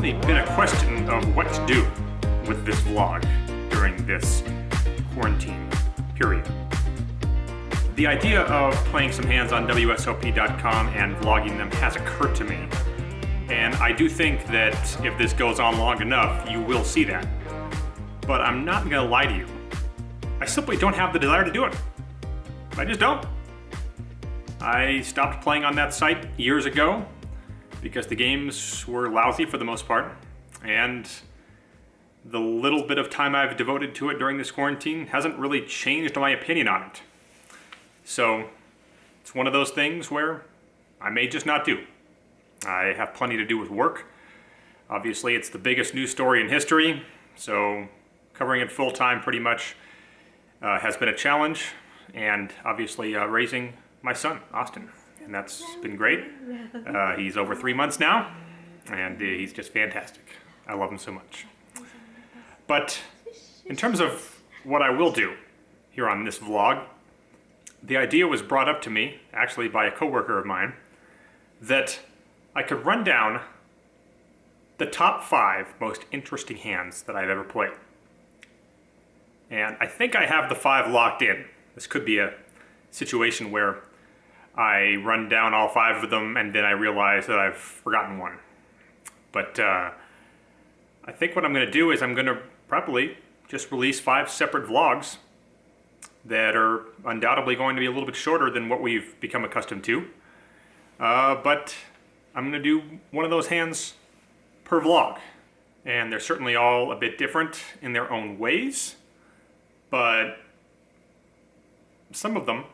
definitely been a question of what to do with this vlog during this quarantine period. The idea of playing some hands on WSOP.com and vlogging them has occurred to me. And I do think that if this goes on long enough, you will see that. But I'm not gonna lie to you. I simply don't have the desire to do it. I just don't. I stopped playing on that site years ago because the games were lousy for the most part. And the little bit of time I've devoted to it during this quarantine hasn't really changed my opinion on it. So it's one of those things where I may just not do. I have plenty to do with work. Obviously, it's the biggest news story in history, so covering it full time pretty much has been a challenge, and obviously raising my son, Austin, and that's been great. He's over 3 months now, and he's just fantastic. I love him so much. But in terms of what I will do here on this vlog, the idea was brought up to me, actually by a coworker of mine, that I could run down the top 5 most interesting hands that I've ever played. And I think I have the 5 locked in. This could be a situation where I run down all 5 of them and then I realize that I've forgotten one. But I think what I'm going to do is I'm going to probably just release 5 separate vlogs that are undoubtedly going to be a little bit shorter than what we've become accustomed to. But I'm going to do one of those hands per vlog. And they're certainly all a bit different in their own ways, but some of them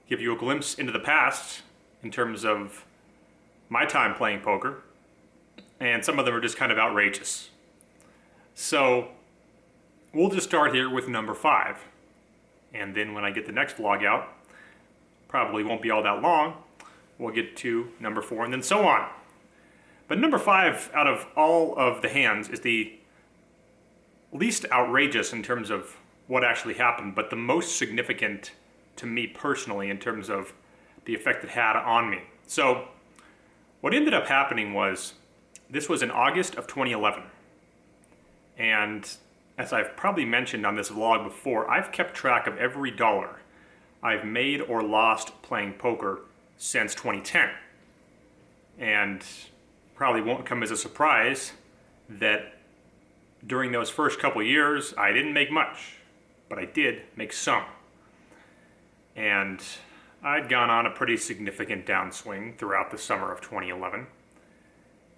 give you a glimpse into the past in terms of my time playing poker, and some of them are just kind of outrageous. So we'll just start here with number 5. And then when I get the next vlog out, probably won't be all that long, we'll get to number 4 and then so on. But number 5 out of all of the hands is the least outrageous in terms of what actually happened, but the most significant to me personally in terms of the effect it had on me. So what ended up happening was, this was in August of 2011. And as I've probably mentioned on this vlog before, I've kept track of every dollar I've made or lost playing poker since 2010. And probably won't come as a surprise that during those first couple years, I didn't make much, but I did make some. And I'd gone on a pretty significant downswing throughout the summer of 2011.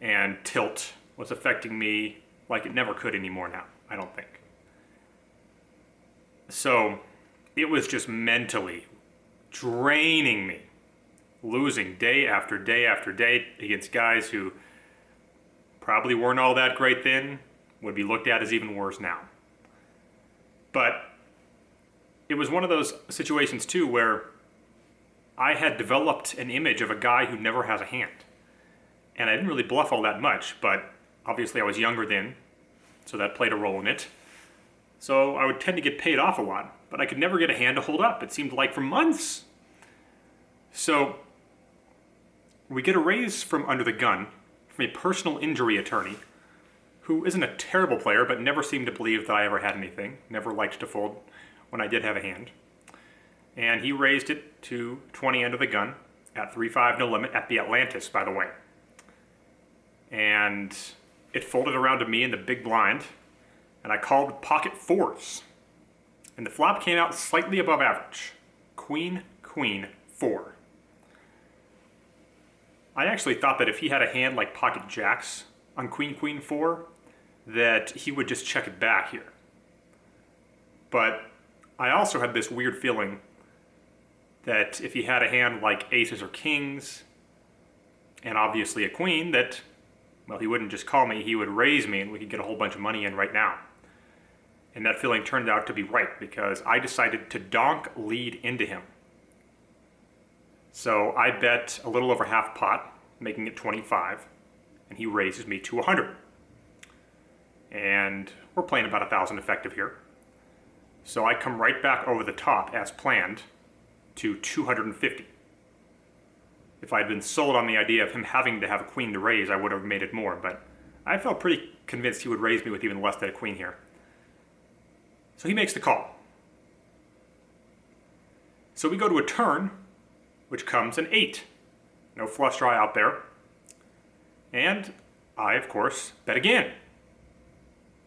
And tilt was affecting me like it never could anymore now, I don't think. So it was just mentally draining me, losing day after day after day against guys who probably weren't all that great then, would be looked at as even worse now. But it was one of those situations too where I had developed an image of a guy who never has a hand. And I didn't really bluff all that much, but obviously I was younger then, so that played a role in it. So I would tend to get paid off a lot, but I could never get a hand to hold up. It seemed like for months. So we get a raise from under the gun from a personal injury attorney who isn't a terrible player, but never seemed to believe that I ever had anything, never liked to fold when I did have a hand. And he raised it to 20 under the gun at 3-5 no limit at the Atlantis, by the way. And it folded around to me in the big blind, and I called pocket 4s. And the flop came out slightly above average. Queen, queen, 4. I actually thought that if he had a hand like pocket jacks on queen, queen, 4, that he would just check it back here. But I also had this weird feeling that if he had a hand like aces or kings, and obviously a queen, that, well, he wouldn't just call me, he would raise me and we could get a whole bunch of money in right now. And that feeling turned out to be right, because I decided to donk lead into him. So I bet a little over half pot, making it 25, and he raises me to 100. And we're playing about 1,000 effective here. So I come right back over the top as planned to 250. If I'd been sold on the idea of him having to have a queen to raise, I would have made it more, but I felt pretty convinced he would raise me with even less than a queen here. So he makes the call. So we go to a turn, which comes an 8. No flush draw out there. And I, of course, bet again.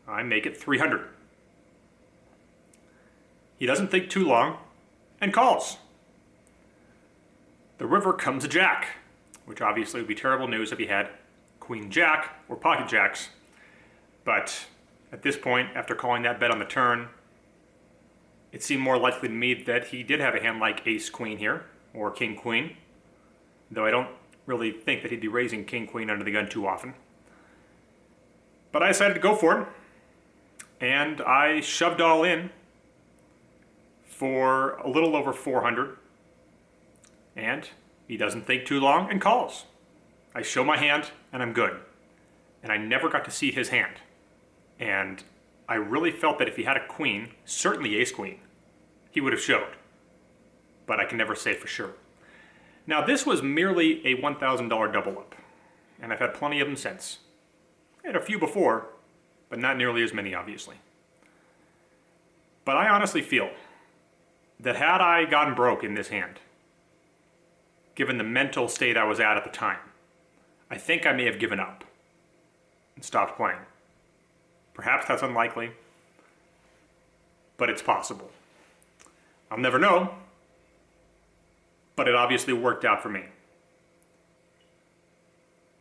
I make it 300. He doesn't think too long and calls. The river comes a jack, which obviously would be terrible news if he had queen jack or pocket jacks. But at this point, after calling that bet on the turn, it seemed more likely to me that he did have a hand like ace queen here, or king queen, though I don't really think that he'd be raising king queen under the gun too often. But I decided to go for it, and I shoved all in for a little over 400, and he doesn't think too long and calls. I show my hand, and I'm good. And I never got to see his hand. And I really felt that if he had a queen, certainly ace queen, he would have showed. But I can never say for sure. Now this was merely a $1,000 double up, and I've had plenty of them since. I had a few before, but not nearly as many obviously. But I honestly feel that had I gotten broke in this hand, given the mental state I was at the time, I think I may have given up and stopped playing. Perhaps that's unlikely, but it's possible. I'll never know, but it obviously worked out for me.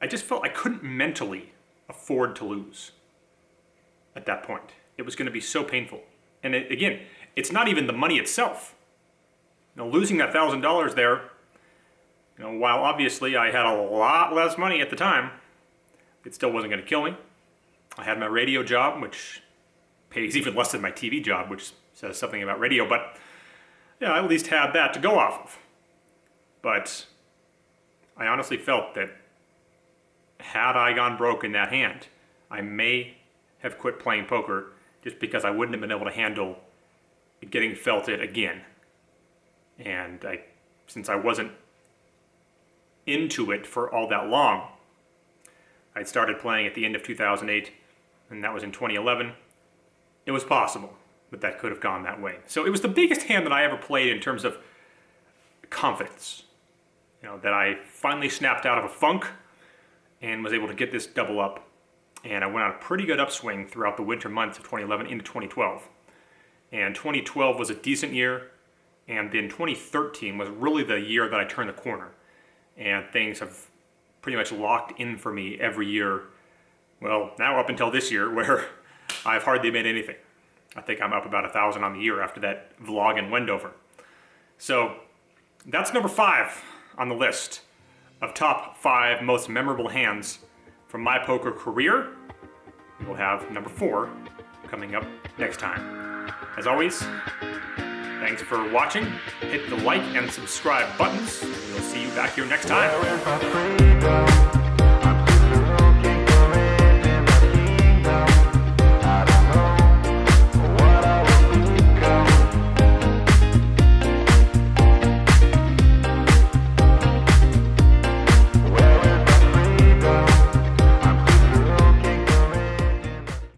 I just felt I couldn't mentally afford to lose at that point. It was going to be so painful. And again, it's not even the money itself. Losing that $1,000 there, while obviously I had a lot less money at the time, it still wasn't going to kill me. I had my radio job, which pays even less than my TV job, which says something about radio, but yeah, I at least had that to go off of. But I honestly felt that had I gone broke in that hand, I may have quit playing poker just because I wouldn't have been able to handle getting felted again. And since I wasn't into it for all that long, I'd started playing at the end of 2008, and that was in 2011. It was possible that could have gone that way. So it was the biggest hand that I ever played in terms of confidence. That I finally snapped out of a funk and was able to get this double up. And I went on a pretty good upswing throughout the winter months of 2011 into 2012. And 2012 was a decent year, and then 2013 was really the year that I turned the corner. And things have pretty much locked in for me every year. Well, now up until this year, where I've hardly made anything. I think I'm up about 1,000 on the year after that vlog in Wendover. So that's number 5 on the list of top 5 most memorable hands from my poker career. We'll have number 4 coming up next time. As always, thanks for watching. Hit the like and subscribe buttons. We'll see you back here next time.